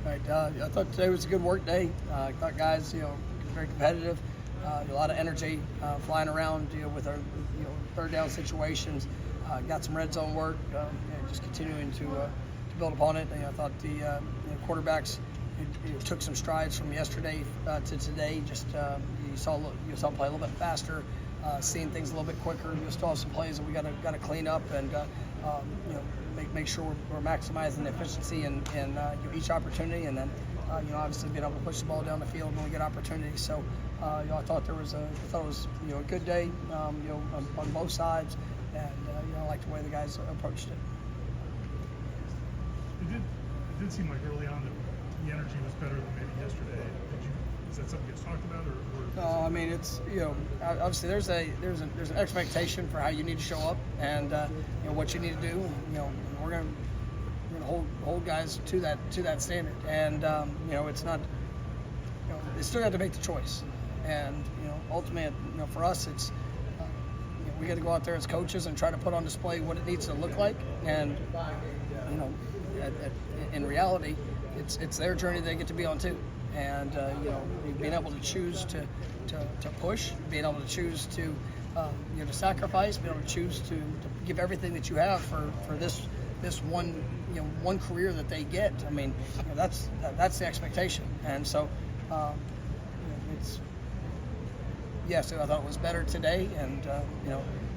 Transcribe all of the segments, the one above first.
Right. I thought today was a good work day. I thought guys, very competitive, a lot of energy, flying around, with our, third down situations. Got some red zone work, and just continuing to build upon it. And I thought the quarterbacks took some strides from yesterday to today. Just you saw them play a little bit faster, seeing things a little bit quicker. You still have some plays that we got to clean up and make sure we're maximizing the efficiency in each opportunity, and then obviously being able to push the ball down the field when we get opportunities. So I thought it was a good day on both sides, and I liked the way the guys approached it. It did seem like early on that the energy was better than maybe yesterday. Is that something that's talked about, or? No, I mean, it's obviously there's an expectation for how you need to show up, and what you need to do. We're gonna hold guys to that standard, and it's not. They still have to make the choice, and ultimately, for us, it's we got to go out there as coaches and try to put on display what it needs to look like, and in reality, it's their journey they get to be on too. And being able to choose to push, being able to choose to to sacrifice, being able to choose to give everything that you have for this one career that they get. I mean, that's the expectation. And so it's yes, I thought it was better today, and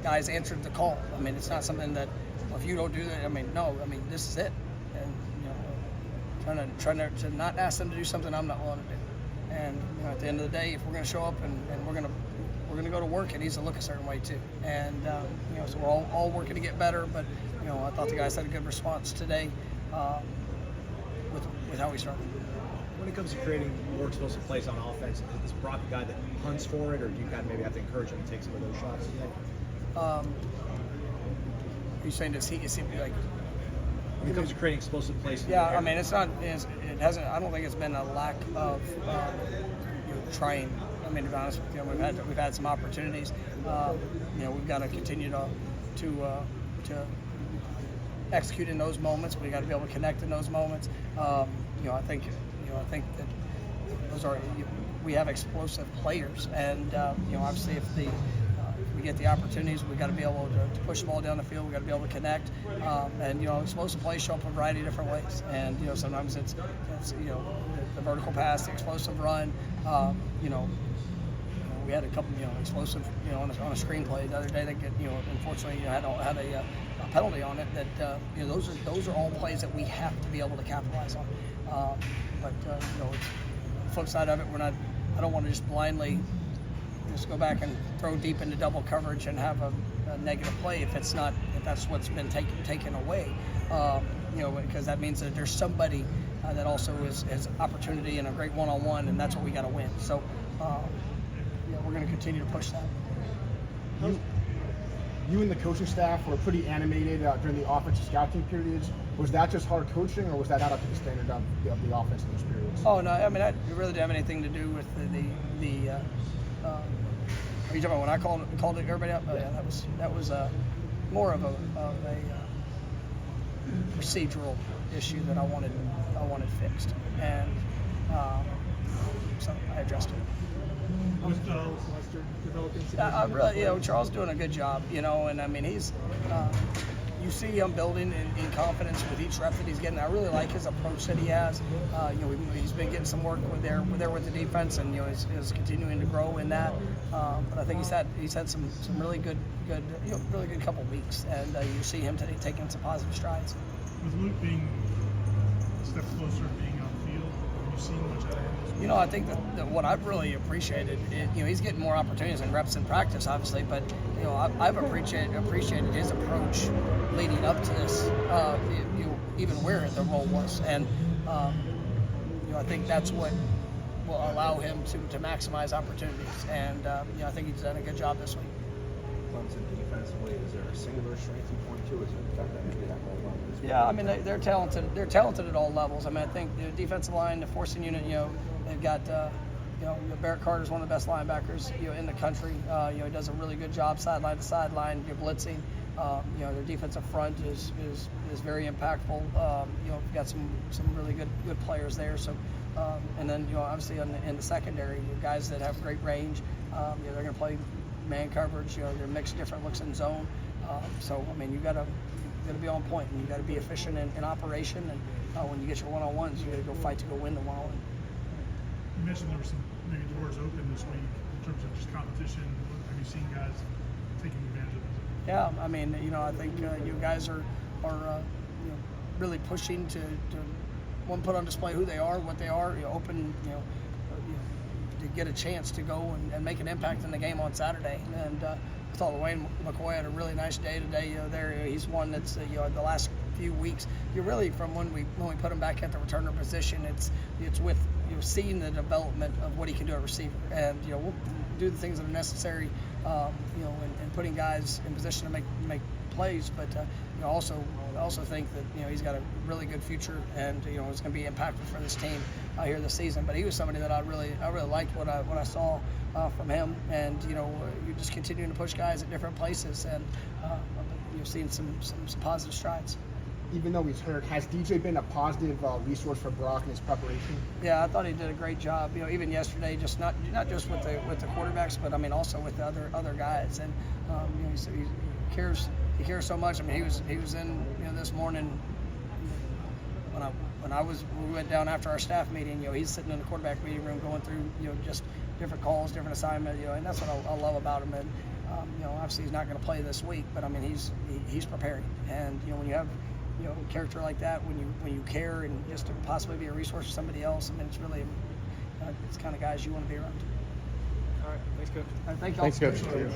guys answered the call. I mean, it's not something that if you don't do that, no, this is it. And trying to not ask them to do something I'm not willing to do. And at the end of the day, if we're going to show up and we're going to go to work, it needs to look a certain way too. And so we're all working to get better. But I thought the guys had a good response today with how we started. When it comes to creating more explosive plays on offense, is Brock a guy that hunts for it, or do you kind of maybe have to encourage him to take some of those shots? Are you saying is he like? When it comes to creating explosive plays, yeah, it's not. It hasn't. I don't think it's been a lack of trying. To be honest with you, we've had some opportunities. We've got to continue to execute in those moments. We got to be able to connect in those moments. I think that those are. We have explosive players, and obviously if we get the opportunities, we got to be able to push the ball down the field. We got to be able to connect, and explosive plays show up in a variety of different ways. And sometimes it's the vertical pass, the explosive run. We had a couple explosive on a screenplay the other day that unfortunately had a penalty on it. That those are all plays that we have to be able to capitalize on. But it's the flip side of it. I don't want to just blindly just go back and throw deep into double coverage and have a negative play if that's what's been taken away, because that means that there's somebody that also has opportunity and a great one-on-one, and that's what we got to win. So we're going to continue to push that. You and the coaching staff were pretty animated during the offensive scouting periods. Was that just hard coaching, or was that not up to the standard of the offense in those periods? Oh no, it really didn't have anything to do with the are you talking about when I called everybody up? Oh, yeah, that was more of a procedural issue that I wanted fixed, and so I addressed it. Was Lester developing? Really, Charles doing a good job, and he's. You see him building in confidence with each rep that he's getting. I really like his approach that he has. He's been getting some work with the defense, and is continuing to grow in that. But I think he's had some really good really good couple weeks, and you see him taking some positive strides. With Luke being a step closer to being on the field, have you seen much out of him? I think that what I've really appreciated, he's getting more opportunities and reps in practice, obviously, but I've appreciated his approach leading up to this, even where the role was, and I think that's what will allow him to maximize opportunities, and I think he's done a good job this week. Clemson defensively, is there a singular strength you point to? Is it the fact that maybe that role is? Yeah, they're talented. They're talented at all levels. I think the defensive line, the forcing unit, they've got Barrett Carter's one of the best linebackers in the country. He does a really good job sideline to sideline, blitzing. You know, their defensive front is very impactful. You know, we've got some really good players there. So, and then, you know, obviously in the secondary, you guys that have great range. You know, they're going to play man coverage. You know, they're mixed different looks in zone. So, I mean, you got to be on point, and you got to be efficient in operation. And when you get your one-on-ones, you got to go fight to go win the one-on-one. You mentioned there were some maybe doors open this week in terms of just competition. Have you seen guys taking advantage of this? Yeah, I mean, you know, I think you guys are you know, really pushing to one, put on display who they are, what they are, you know, open, you know, to get a chance to go and make an impact in the game on Saturday. And I thought Wayne McCoy had a really nice day today. There, he's one that's you know, the last few weeks, you really, from when we put him back at the returner position, it's with, you know, seeing the development of what he can do at receiver, and you know, we'll do the things that are necessary, you know, and putting guys in position to make plays, but you know, I also think that, you know, he's got a really good future, and you know, it's going to be impactful for this team here this season. But he was somebody that I really liked what I saw from him, and you know, you're just continuing to push guys at different places, and you've seen some positive strides. Even though he's hurt, has DJ been a positive resource for Brock in his preparation? Yeah, I thought he did a great job. You know, even yesterday, just not just with the quarterbacks, but I mean also with the other guys. And you know, he cares so much. I mean, he was in, you know, this morning when we went down after our staff meeting. You know, he's sitting in the quarterback meeting room going through, you know, just different calls, different assignments. You know, and that's what I love about him. And you know, obviously he's not going to play this week, but I mean he's preparing. And you know, when you have, you know, a character like that, when you care and just to possibly be a resource for somebody else, I mean, it's really it's the kind of guys you want to be around. All right, thanks, Coach. All right, thank y'all. Thanks, Coach.